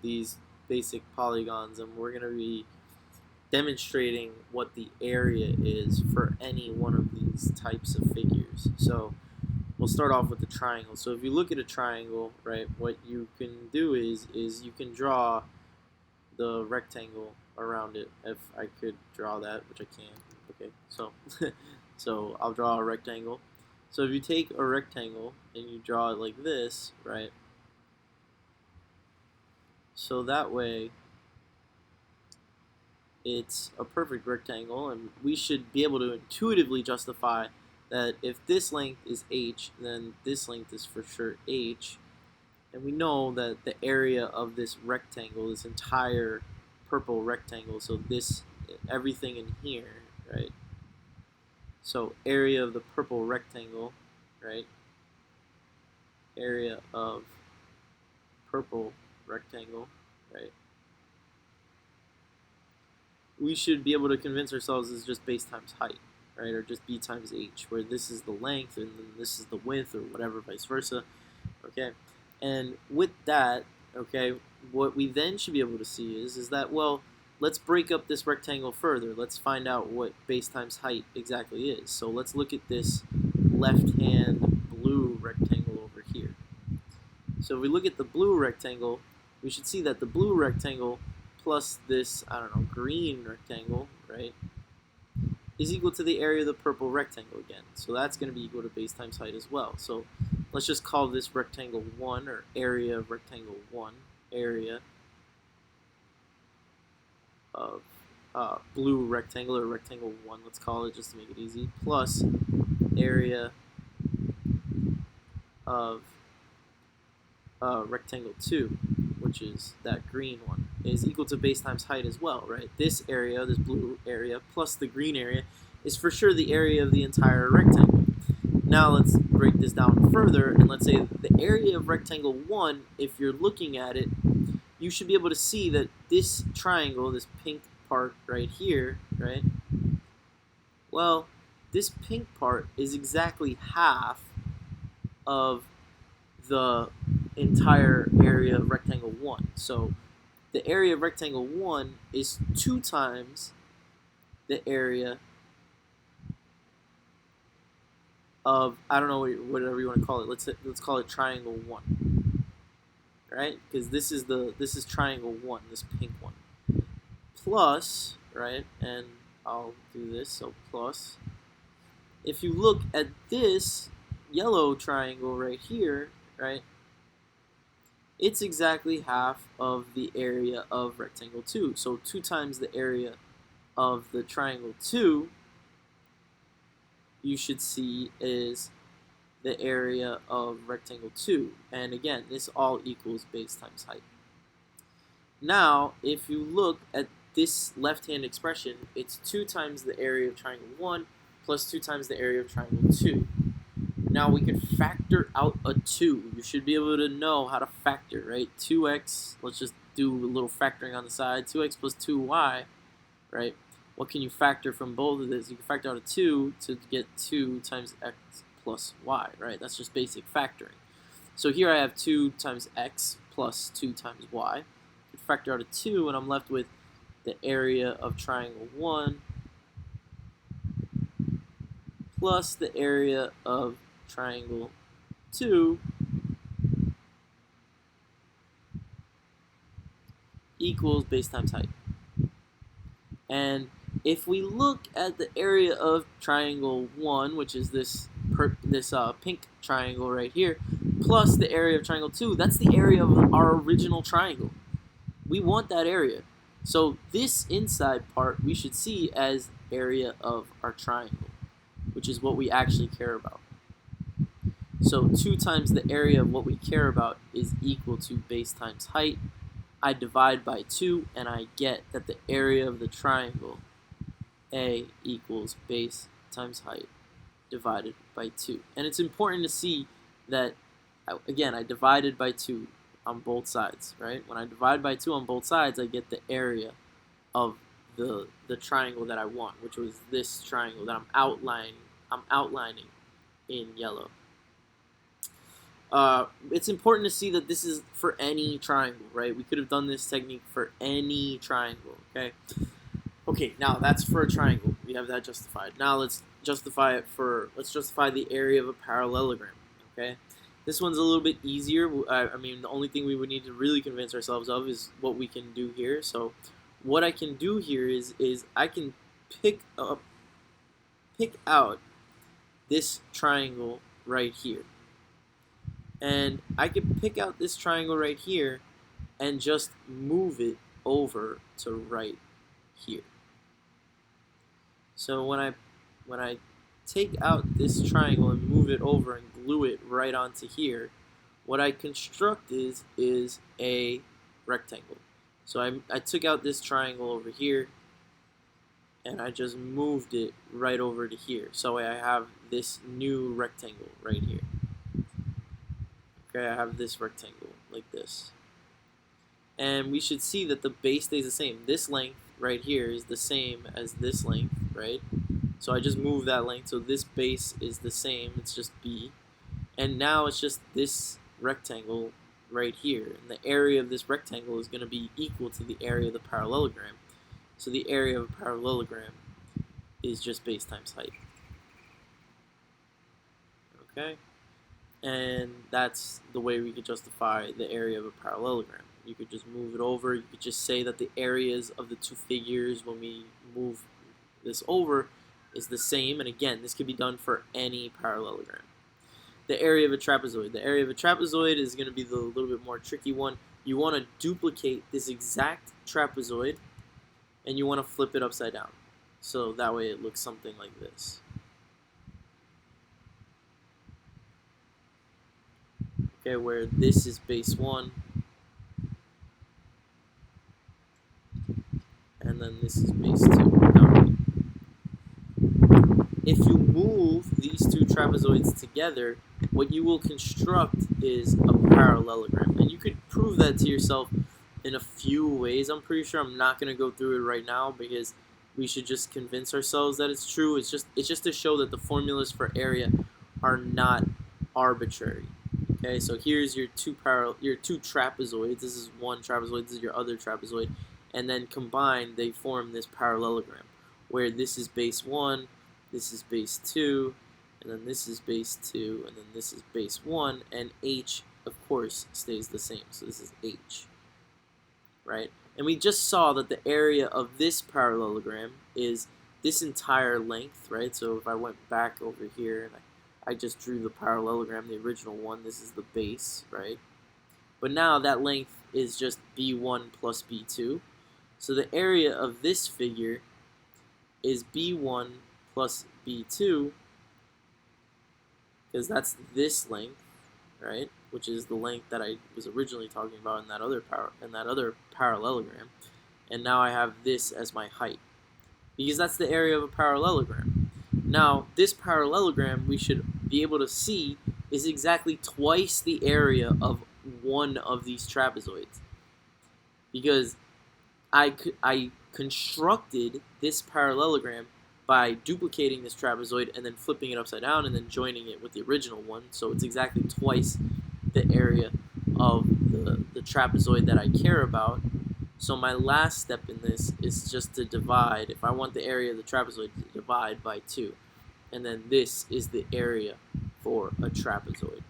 these basic polygons, and we're going to be demonstrating what the area is for any one of these types of figures. So we'll start off with the triangle. So if you look at a triangle, right, what you can do is you can draw the rectangle around it. If I could draw that, which I can. Okay, so so I'll draw a rectangle. So if you take a rectangle and you draw it like this, right, so that way it's a perfect rectangle, and we should be able to intuitively justify that if this length is h, then this length is for sure h, and we know that the area of this rectangle, this entire purple rectangle, so this, everything in here, right, so area of the purple rectangle, right, area of purple rectangle, right, we should be able to convince ourselves is just base times height, right, or just b times h, where this is the length and then this is the width, or whatever, vice versa. Okay, and with that, okay, what we then should be able to see is that, well, let's break up this rectangle further. Let's find out what base times height exactly is. So let's look at this left-hand blue rectangle over here. So if we look at the blue rectangle, we should see that the blue rectangle plus this, I don't know, green rectangle, right, is equal to the area of the purple rectangle again. So that's going to be equal to base times height as well. So let's just call this rectangle 1, or area of rectangle 1, area of blue rectangle, or rectangle 1, let's call it just to make it easy, plus area of rectangle 2, which is that green one, is equal to base times height as well, right? This area, this blue area, plus the green area is for sure the area of the entire rectangle. Now let's break this down further, and let's say the area of rectangle 1, if you're looking at it, you should be able to see that this triangle, this pink part right here, right, well, this pink part is exactly half of the entire area of rectangle 1. So the area of rectangle 1 is 2 times the area of, I don't know, whatever you want to call it. Let's call it triangle 1, right? Because this is triangle 1, this pink one. Plus, right? And I'll do this. So plus, if you look at this yellow triangle right here, right, it's exactly half of the area of rectangle 2. So 2 times the area of the triangle 2, you should see, is the area of rectangle 2. And again, this all equals base times height. Now, if you look at this left-hand expression, it's 2 times the area of triangle 1 plus 2 times the area of triangle 2. Now we can factor out a 2. You should be able to know how to factor, right? 2x, let's just do a little factoring on the side. 2x plus 2y, right? What can you factor from both of this? You can factor out a 2 to get 2 times x plus y, right? That's just basic factoring. So here I have 2 times x plus 2 times y. I can factor out a 2, and I'm left with the area of triangle 1 plus the area of triangle 2 equals base times height. And if we look at the area of triangle 1, which is this pink triangle right here, plus the area of triangle 2, that's the area of our original triangle. We want that area. So this inside part we should see as area of our triangle, which is what we actually care about. So 2 times the area of what we care about is equal to base times height. I divide by 2, and I get that the area of the triangle A equals base times height divided by 2. And it's important to see that, again, I divided by 2 on both sides, right? When I divide by 2 on both sides, I get the area of the triangle that I want, which was this triangle that I'm outlining in yellow. It's important to see that this is for any triangle, right? We could have done this technique for any triangle, okay? Okay, now that's for a triangle. We have that justified. Now let's justify the area of a parallelogram, okay? This one's a little bit easier. I mean, the only thing we would need to really convince ourselves of is what we can do here. So what I can do here is I can pick out this triangle right here. And I can pick out this triangle right here and just move it over to right here. So when I take out this triangle and move it over and glue it right onto here, what I construct is a rectangle. So I took out this triangle over here and I just moved it right over to here. So I have this new rectangle right here. Okay, I have this rectangle like this. And we should see that the base stays the same. This length right here is the same as this length, right? So I just move that length, so this base is the same, it's just B. And now it's just this rectangle right here. And the area of this rectangle is going to be equal to the area of the parallelogram. So the area of a parallelogram is just base times height. Okay? And that's the way we could justify the area of a parallelogram. You could just move it over. You could just say that the areas of the two figures when we move this over is the same. And again, this could be done for any parallelogram. The area of a trapezoid. The area of a trapezoid is going to be the little bit more tricky one. You want to duplicate this exact trapezoid and you want to flip it upside down. So that way it looks something like this. Okay, where this is base 1 and then this is base 2. Now, if you move these two trapezoids together, what you will construct is a parallelogram. And you could prove that to yourself in a few ways. I'm pretty sure I'm not going to go through it right now because we should just convince ourselves that it's true. It's just to show that the formulas for area are not arbitrary. Okay, so here's your two trapezoids. This is one trapezoid, this is your other trapezoid, and then combined they form this parallelogram where this is base 1, this is base 2, and then this is base 2, and then this is base 1, and H, of course, stays the same. So this is H, right? And we just saw that the area of this parallelogram is this entire length, right? So if I went back over here and I just drew the parallelogram, the original one, this is the base, right? But now that length is just B1 plus B2. So the area of this figure is B1 plus B2, because that's this length, right? Which is the length that I was originally talking about in that other parallelogram. And now I have this as my height, because that's the area of a parallelogram. Now, this parallelogram we should be able to see is exactly twice the area of one of these trapezoids, because I constructed this parallelogram by duplicating this trapezoid and then flipping it upside down and then joining it with the original one, so it's exactly twice the area of the trapezoid that I care about. So my last step in this is just to divide. If I want the area of the trapezoid, to divide by 2. And then this is the area for a trapezoid.